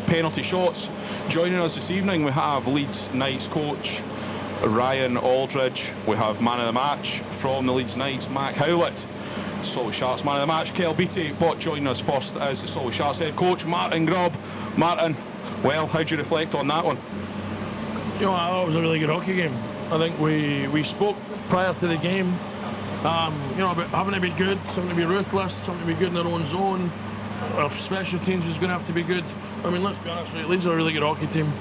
penalty shots. Joining us this evening, we have Leeds Knights coach Ryan Aldridge. We have man of the match from the Leeds Knights, Mac Howlett. Solway Sharks man of the match, Kel Beattie. But joining us first is the Solway Sharks head coach, Martin Grubb. Martin, well, how do you reflect on that one? You know, I thought it was a really good hockey game. I think we spoke prior to the game, you know, about having to be good, something to be ruthless, something to be good in their own zone. Our special teams was going to have to be good. I mean, let's be honest, right, Leeds are a really good hockey team.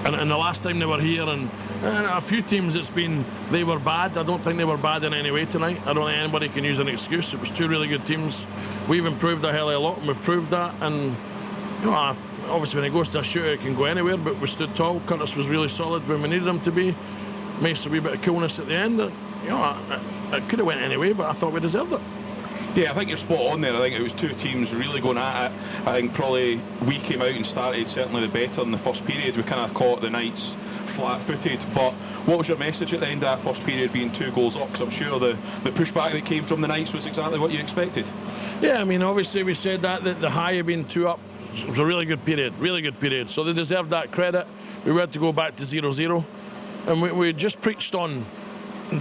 And the last time they were here, and a few teams they were bad. I don't think they were bad in any way tonight. I don't think anybody can use an excuse. It was two really good teams. We've improved a hell of a lot, and we've proved that. And you know, obviously when it goes to a shooter, it can go anywhere, but we stood tall. Curtis was really solid when we needed him to be. Makes a wee bit of coolness at the end. You know, it could have went anyway, but I thought we deserved it. Yeah, I think you're spot on there. I think it was two teams really going at it. I think probably we came out and started certainly the better in the first period. We kind of caught the Knights flat-footed. But what was your message at the end of that first period, being 2 goals up? Because I'm sure the pushback that came from the Knights was exactly what you expected. Yeah, I mean, obviously we said that the high had been 2 up. It was a really good period. So they deserved that credit. We had to go back to 0-0. And we just preached on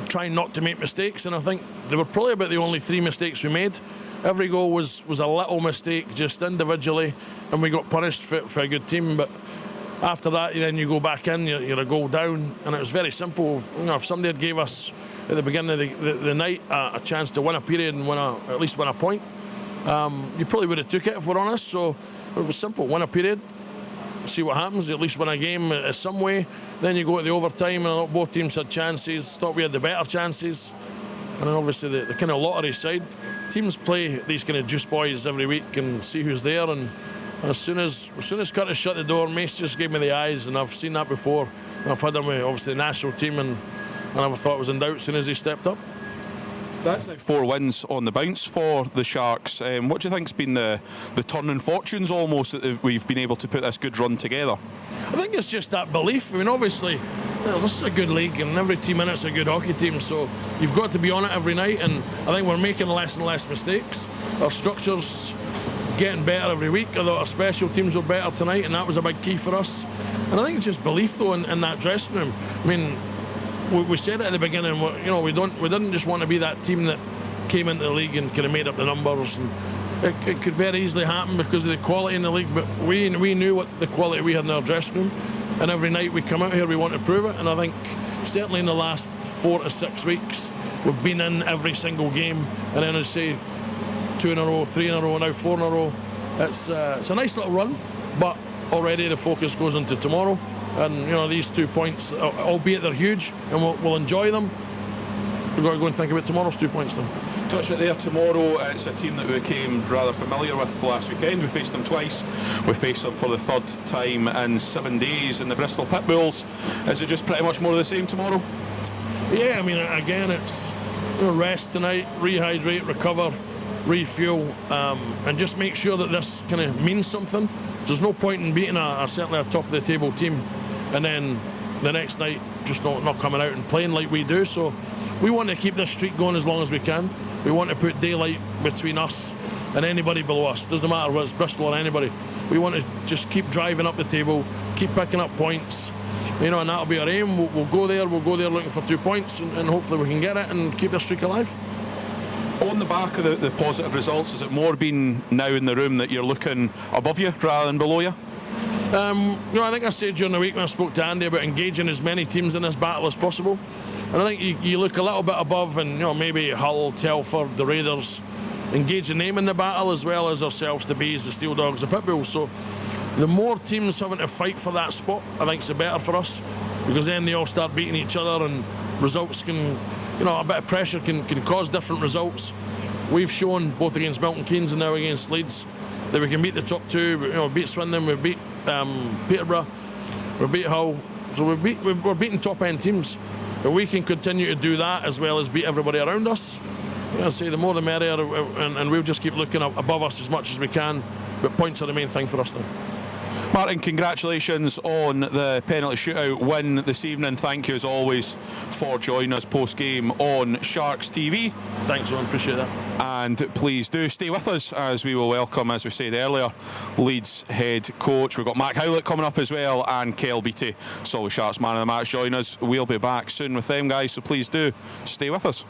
trying not to make mistakes, and I think they were probably about the only 3 mistakes we made. Every goal was a little mistake just individually, and we got punished for a good team. But after that, then you go back in, you're a goal down, and it was very simple. You know, if somebody had gave us at the beginning of the night a chance to win a period and at least win a point, you probably would have took it if we're honest. So it was simple: win a period, see what happens, at least win a game some way. Then you go to the overtime, and both teams had chances. Thought we had the better chances. And then obviously the kind of lottery side, teams play these kind of juice boys every week and see who's there. And as soon as Curtis shut the door, Mace just gave me the eyes, and I've seen that before. And I've had him with obviously the national team, and I never thought it was in doubt as soon as he stepped up. That's now 4 wins on the bounce for the Sharks. What do you think's been the turn in fortunes almost that we've been able to put this good run together? I think it's just that belief. I mean, obviously, this is a good league, and every team in it's a good hockey team, so you've got to be on it every night, and I think we're making less and less mistakes. Our structure's getting better every week. I thought our special teams were better tonight, and that was a big key for us. And I think it's just belief, though, in that dressing room. I mean, we said it at the beginning, you know, we didn't just want to be that team that came into the league and kind of made up the numbers, and it could very easily happen because of the quality in the league, but we knew what the quality we had in our dressing room, and every night we come out here we want to prove it. And I think certainly in the last 4 to 6 weeks we've been in every single game, and then I say 2 in a row, 3 in a row, now 4 in a row. It's a nice little run, but already the focus goes into tomorrow. And you know, these 2 points, albeit they're huge, and we'll enjoy them, we've got to go and think about tomorrow's 2 points then. Touch it there tomorrow. It's a team that we became rather familiar with last weekend. We faced them twice. We faced them for the 3rd time in 7 days in the Bristol Pitbulls. Is it just pretty much more of the same tomorrow? Yeah, I mean, again, it's rest tonight, rehydrate, recover, refuel, and just make sure that this kind of means something. There's no point in beating certainly a top of the table team and then the next night just not coming out and playing like we do. So we want to keep this streak going as long as we can. We want to put daylight between us and anybody below us. Doesn't matter whether it's Bristol or anybody. We want to just keep driving up the table, keep picking up points, you know, and that'll be our aim. We'll go there looking for 2 points, and hopefully we can get it and keep the streak alive. On the back of the positive results, has it more been now in the room that you're looking above you rather than below you? You know, I think I said during the week when I spoke to Andy about engaging as many teams in this battle as possible. And I think you look a little bit above, and you know, maybe Hull, Telford, the Raiders, engaging them in the battle as well as ourselves, the Bees, the Steel Dogs, the Pitbulls. So the more teams having to fight for that spot, I think it's the better for us, because then they all start beating each other, and results can, you know, a bit of pressure can cause different results. We've shown both against Milton Keynes and now against Leeds that we can beat the top 2. You know, we beat Swindon, we beat Peterborough, we beat Hull. So we're beating top end teams. But we can continue to do that as well as beat everybody around us. I say the more the merrier, and we'll just keep looking up above us as much as we can. But points are the main thing for us now. Martin, congratulations on the penalty shootout win this evening. Thank you as always for joining us post-game on Sharks TV. Thanks, Ron. Appreciate that. And please do stay with us as we will welcome, as we said earlier, Leeds head coach. We've got Mac Howlett coming up as well, and Kyle Beattie, Solway Sharks man of the match, join us. We'll be back soon with them, guys, so please do stay with us.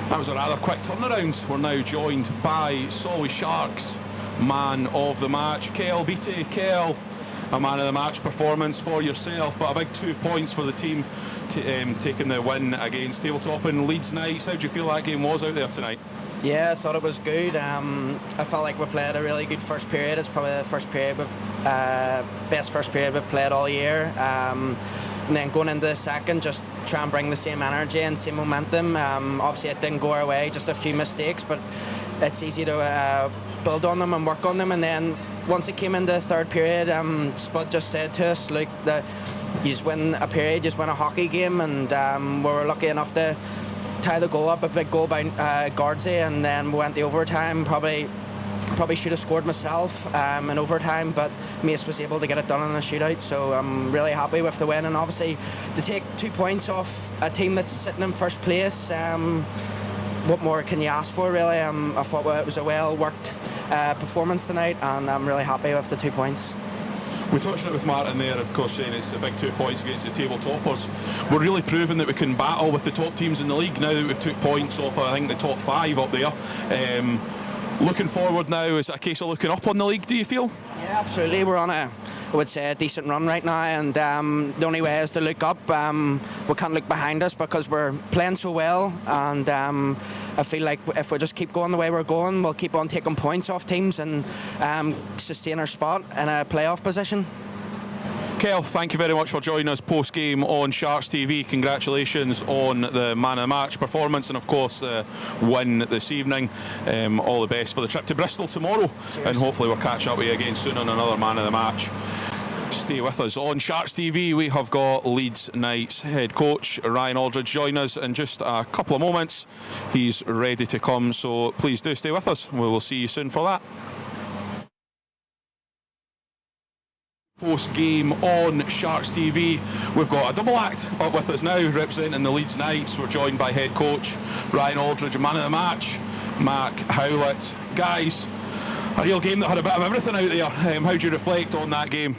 That was a rather quick turnaround. We're now joined by Solway Sharks man of the match, Kyle Beattie. Kyle, a man of the match performance for yourself, but a big 2 points for the team taking the win against tabletop-ing Leeds Knights. How do you feel that game was out there tonight? Yeah, I thought it was good. I felt like we played a really good first period. It's probably the first period best first period we've played all year. And then going into the second, just try and bring the same energy and same momentum. Obviously it didn't go our way, just a few mistakes, but it's easy to build on them and work on them. And then once it came into the third period, Spud just said to us, look, you just win a period, you just win a hockey game, and we were lucky enough to tie the goal up, a big goal by Gardsey, and then we went to overtime. Probably should have scored myself in overtime, but Mace was able to get it done in a shootout, so I'm really happy with the win. And obviously to take 2 points off a team that's sitting in first place, what more can you ask for, really? I thought it was a well-worked performance tonight, and I'm really happy with the 2 points. We touched on it with Martin there, of course, saying it's a big 2 points against the table toppers. We're really proving that we can battle with the top teams in the league now that we've took points off, I think, the top 5 up there. Looking forward now, is it a case of looking up on the league, do you feel? Yeah, absolutely. We're on I would say, a decent run right now, and the only way is to look up. We can't look behind us because we're playing so well, and I feel like if we just keep going the way we're going, we'll keep on taking points off teams and sustain our spot in a playoff position. Kel, thank you very much for joining us post-game on Sharks TV. Congratulations on the man of the match performance and of course the win this evening. All the best for the trip to Bristol tomorrow. Cheers. And hopefully we'll catch up with you again soon on another man of the match. Stay with us. On Sharks TV we have got Leeds Knights head coach Ryan Aldridge join us in just a couple of moments. He's ready to come, so please do stay with us. We will see you soon for that. Post-game on Sharks TV, we've got a double act up with us now representing the Leeds Knights. We're joined by head coach Ryan Aldridge, man of the match, Mac Howlett. Guys, a real game that had a bit of everything out there. How do you reflect on that game?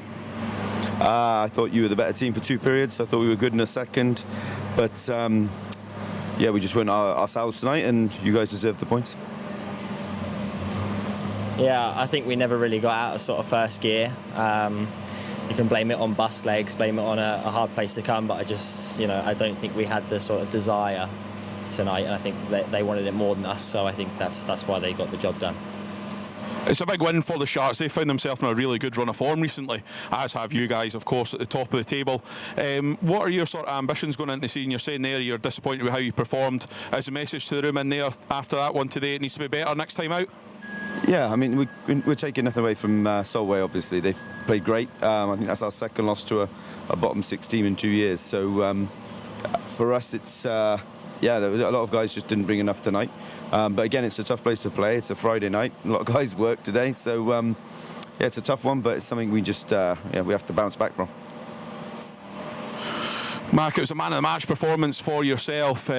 I thought you were the better team for 2 periods. I thought we were good in a second, but yeah, we just weren't ourselves tonight, and you guys deserved the points. Yeah, I think we never really got out of sort of first gear. You can blame it on bus legs, blame it on a hard place to come, but I don't think we had the sort of desire tonight, and I think they wanted it more than us, so I think that's why they got the job done. It's a big win for the Sharks. They found themselves in a really good run of form recently, as have you guys, of course, at the top of the table. What are your sort of ambitions going into the season? You're saying there you're disappointed with how you performed. As a message to the room in there after that one today, it needs to be better next time out? Yeah, I mean, we're taking nothing away from Solway, obviously. They've played great. I think that's our second loss to a bottom 6 team in 2 years. So for us, it's, yeah, a lot of guys just didn't bring enough tonight. But again, it's a tough place to play. It's a Friday night. A lot of guys work today. So, yeah, it's a tough one, but it's something we just, yeah, we have to bounce back from. Mark, it was a man of the match performance for yourself.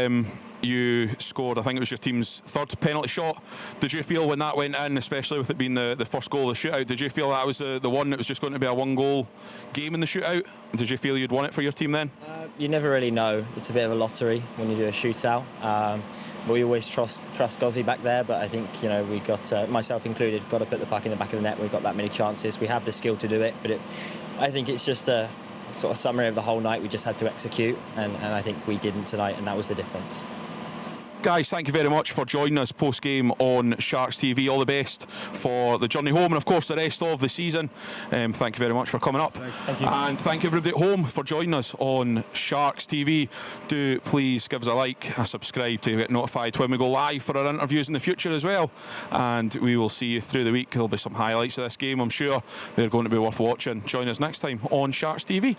You scored, I think it was your team's 3rd penalty shot. Did you feel when that went in, especially with it being the first goal of the shootout, did you feel that was the one that was just going to be a 1-goal game in the shootout? Did you feel you'd won it for your team then? You never really know. It's a bit of a lottery when you do a shootout. We always trust Gozzy back there, but I think we got, myself included, got to put the puck in the back of the net. We've got that many chances. We have the skill to do it, but I think it's just a sort of summary of the whole night. We just had to execute, and I think we didn't tonight, and that was the difference. Guys, thank you very much for joining us post-game on Sharks TV. All the best for the journey home and, of course, the rest of the season. Thank you very much for coming up. Thank you. And thank you everybody at home for joining us on Sharks TV. Do please give us a like, a subscribe to get notified when we go live for our interviews in the future as well. And we will see you through the week. There'll be some highlights of this game, I'm sure. They're going to be worth watching. Join us next time on Sharks TV.